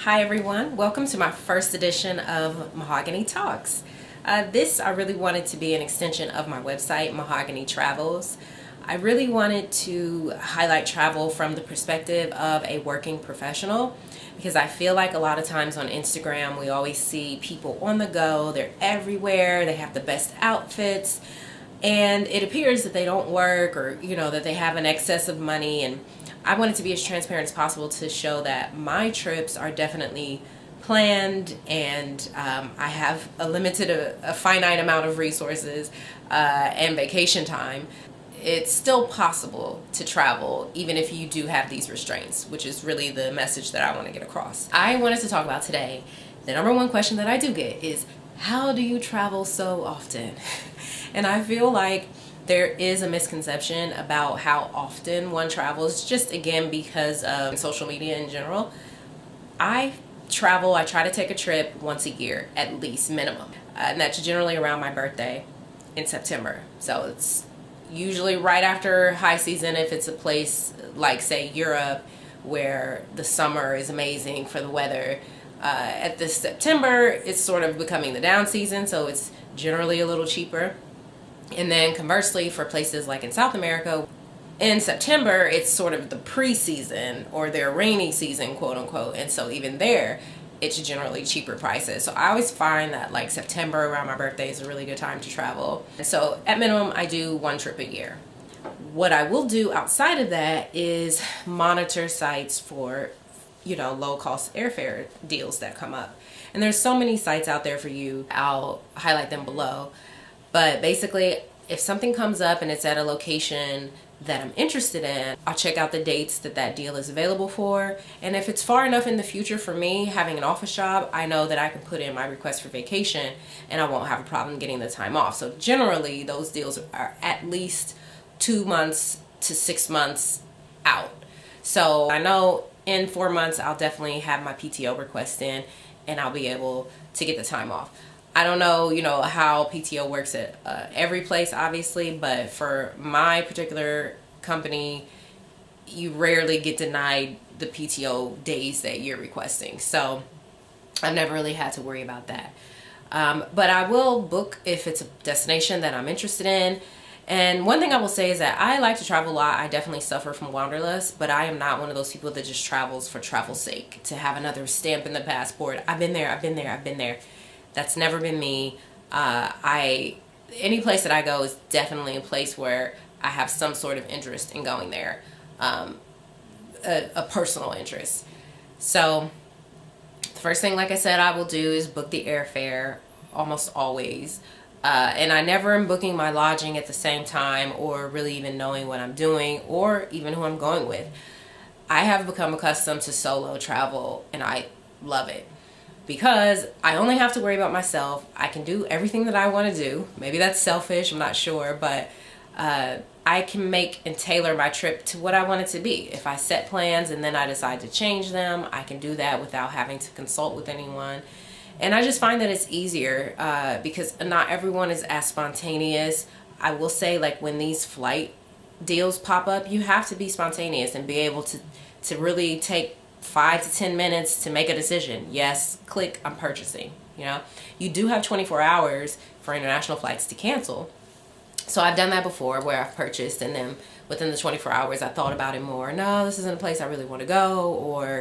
Hi everyone, welcome to my first edition of Mahogany Talks. This I really wanted to be an extension of my website, Mahogany Travels. I really wanted to highlight travel from the perspective of a working professional because I feel like a lot of times on Instagram we always see people on the go, they're everywhere, they have the best outfits, and it appears that they don't work or that they have an excess of money. And I wanted to be as transparent as possible to show that my trips are definitely planned, and I have a finite amount of resources and vacation time. It's still possible to travel even if you do have these restraints, which is really the message that I want to get across. I wanted to talk about today, the number one question that I do get is, how do you travel so often? And I feel like there is a misconception about how often one travels, just again because of social media in general. I try to take a trip once a year, at least minimum. And that's generally around my birthday in September. So it's usually right after high season if it's a place like, say, Europe, where the summer is amazing for the weather. At this September, it's sort of becoming the down season, so it's generally a little cheaper. And then conversely, for places like in South America, in September, it's sort of the pre-season or their rainy season, quote unquote. And so even there, it's generally cheaper prices. So I always find that like September around my birthday is a really good time to travel. And so at minimum, I do one trip a year. What I will do outside of that is monitor sites for low cost airfare deals that come up. And there's so many sites out there for you. I'll highlight them below. But basically, if something comes up and it's at a location that I'm interested in, I'll check out the dates that deal is available for. And if it's far enough in the future for me, having an office job, I know that I can put in my request for vacation and I won't have a problem getting the time off. So generally, those deals are at least 2 months to 6 months out. So I know in 4 months, I'll definitely have my PTO request in and I'll be able to get the time off. I don't know, how PTO works at every place, obviously, but for my particular company, you rarely get denied the PTO days that you're requesting. So I've never really had to worry about that. But I will book if it's a destination that I'm interested in. And one thing I will say is that I like to travel a lot. I definitely suffer from wanderlust, but I am not one of those people that just travels for travel's sake, to have another stamp in the passport. I've been there, I've been there, I've been there. That's never been me. Any place that I go is definitely a place where I have some sort of interest in going there, a personal interest. So the first thing, like I said, I will do is book the airfare almost always. And I never am booking my lodging at the same time or really even knowing what I'm doing or even who I'm going with. I have become accustomed to solo travel and I love it, because I only have to worry about myself. I can do everything that I want to do. Maybe that's selfish, I'm not sure, but I can make and tailor my trip to what I want it to be. If I set plans and then I decide to change them, I can do that without having to consult with anyone. And I just find that it's easier because not everyone is as spontaneous. I will say, like, when these flight deals pop up, you have to be spontaneous and be able to really take 5 to 10 minutes to make a decision. Yes, click, I'm purchasing. You do have 24 hours for international flights to cancel. So I've done that before, where I've purchased and then within the 24 hours I thought about it more. No, this isn't a place I really want to go, or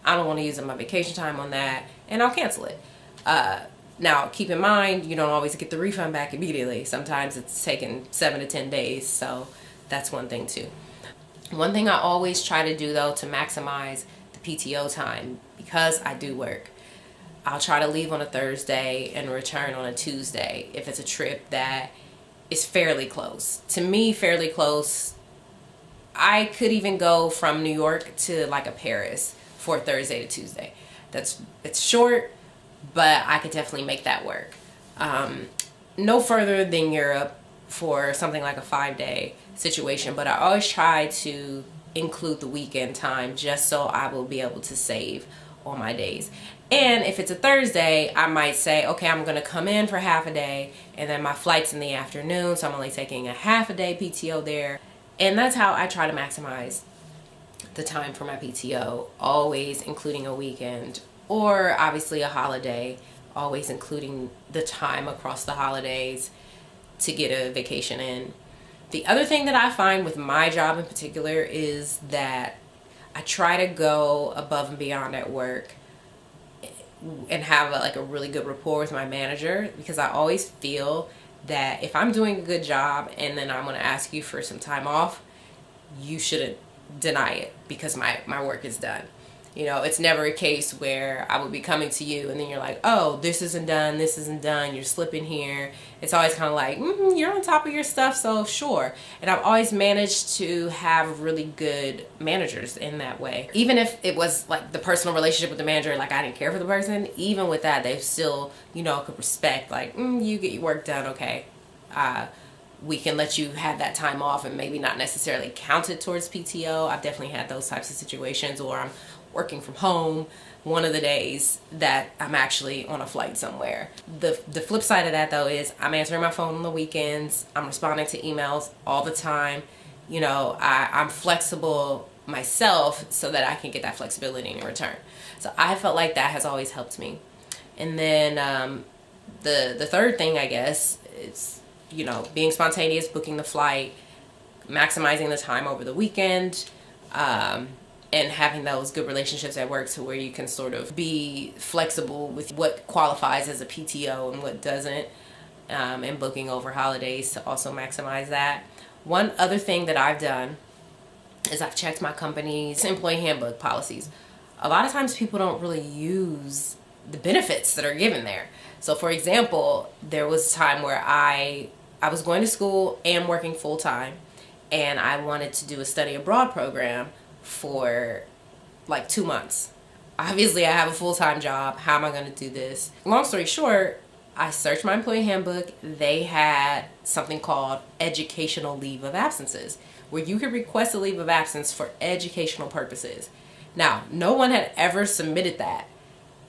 I don't want to use my vacation time on that, and I'll cancel it. Now, keep in mind, you don't always get the refund back immediately. Sometimes it's taken 7 to 10 days, so that's one thing too. One thing I always try to do, though, to maximize the PTO time, because I do work, I'll try to leave on a Thursday and return on a Tuesday if it's a trip that is fairly close. To me, fairly close, I could even go from New York to like a Paris for Thursday to Tuesday. It's short, but I could definitely make that work. No further than Europe for something like a 5-day situation, but I always try to include the weekend time just so I will be able to save on my days. And if it's a Thursday, I might say, okay, I'm going to come in for half a day and then my flight's in the afternoon, so I'm only taking a half a day PTO there. And that's how I try to maximize the time for my PTO, always including a weekend, or obviously a holiday, always including the time across the holidays to get a vacation in. The other thing that I find with my job in particular is that I try to go above and beyond at work and have a really good rapport with my manager, because I always feel that if I'm doing a good job and then I'm going to ask you for some time off, you shouldn't deny it because my work is done. You know, it's never a case where I would be coming to you and then you're like, oh, this isn't done, you're slipping here. It's always kind of like, you're on top of your stuff, so sure. And I've always managed to have really good managers in that way. Even if it was like the personal relationship with the manager, like I didn't care for the person, even with that, they still, could respect, like, you get your work done, okay. We can let you have that time off and maybe not necessarily count it towards PTO. I've definitely had those types of situations, or I'm working from home one of the days that I'm actually on a flight somewhere. The flip side of that though is I'm answering my phone on the weekends. I'm responding to emails all the time. I'm flexible myself so that I can get that flexibility in return. So I felt like that has always helped me. And then the third thing, I guess, is being spontaneous, booking the flight, maximizing the time over the weekend, and having those good relationships at work to where you can sort of be flexible with what qualifies as a PTO and what doesn't, and booking over holidays to also maximize that. One other thing that I've done is I've checked my company's employee handbook policies. A lot of times people don't really use the benefits that are given there. So for example, there was a time where I was going to school and working full time, and I wanted to do a study abroad program for like 2 months. Obviously I have a full-time job. How am I going to do this? Long story short, I searched my employee handbook. They had something called educational leave of absences, where you could request a leave of absence for educational purposes. Now, no one had ever submitted that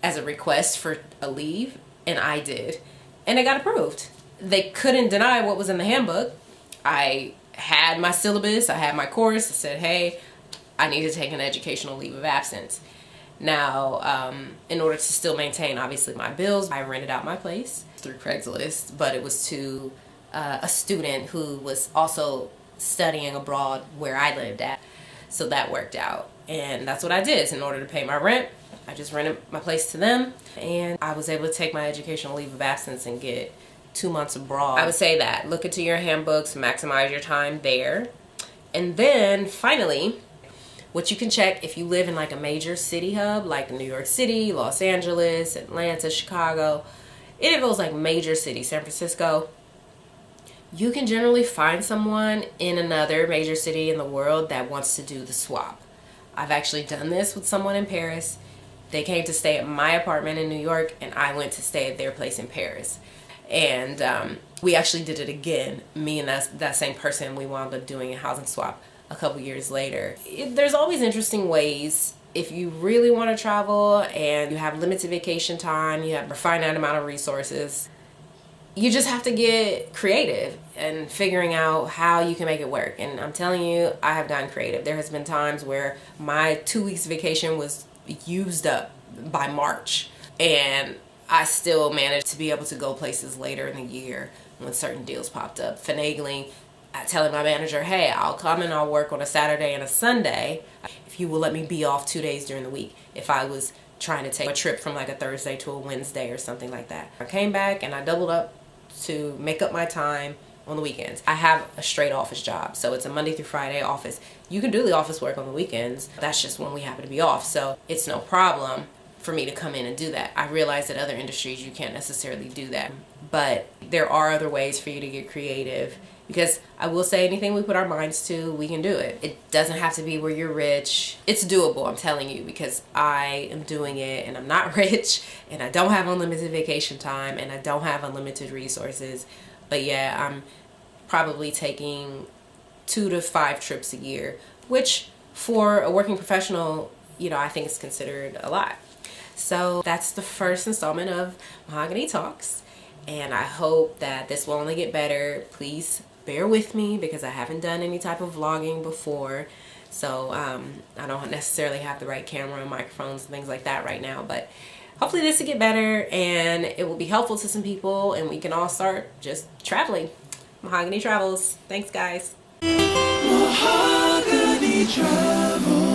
as a request for a leave, and I did, and it got approved. They couldn't deny what was in the handbook. I had my syllabus, I had my course. I said, hey, I need to take an educational leave of absence. Now, in order to still maintain, obviously, my bills, I rented out my place through Craigslist, but it was to a student who was also studying abroad where I lived at. So that worked out. And that's what I did. In order to pay my rent, I just rented my place to them, and I was able to take my educational leave of absence and get 2 months abroad. I would say that. Look into your handbooks, maximize your time there. And then finally, what you can check if you live in like a major city hub, like New York City, Los Angeles, Atlanta, Chicago, any of those like major cities, San Francisco, you can generally find someone in another major city in the world that wants to do the swap. I've actually done this with someone in Paris. They came to stay at my apartment in New York, and I went to stay at their place in Paris. And we actually did it again. Me and that same person, we wound up doing a housing swap a couple years later. There's always interesting ways. If you really want to travel and you have limited vacation time, you have a finite amount of resources, you just have to get creative and figuring out how you can make it work. And I'm telling you, I have gotten creative. There has been times where my 2 weeks vacation was used up by March, and I still managed to be able to go places later in the year when certain deals popped up. Finagling, telling my manager, hey, I'll come and I'll work on a Saturday and a Sunday if you will let me be off 2 days during the week. If I was trying to take a trip from like a Thursday to a Wednesday or something like that. I came back and I doubled up to make up my time on the weekends. I have a straight office job, so it's a Monday through Friday office. You can do the office work on the weekends. That's just when we happen to be off, so it's no problem for me to come in and do that. I realize that other industries you can't necessarily do that, but there are other ways for you to get creative, because I will say anything we put our minds to, we can do it. It doesn't have to be where you're rich. It's doable, I'm telling you, because I am doing it and I'm not rich and I don't have unlimited vacation time and I don't have unlimited resources. But yeah, I'm probably taking 2 to 5 trips a year, which for a working professional, I think is considered a lot. So that's the first installment of Mahogany Talks, and I hope that this will only get better. Please bear with me because I haven't done any type of vlogging before. So I don't necessarily have the right camera and microphones and things like that right now, but hopefully this will get better and it will be helpful to some people and we can all start just traveling. Mahogany Travels. Thanks, guys. Mahogany Travels.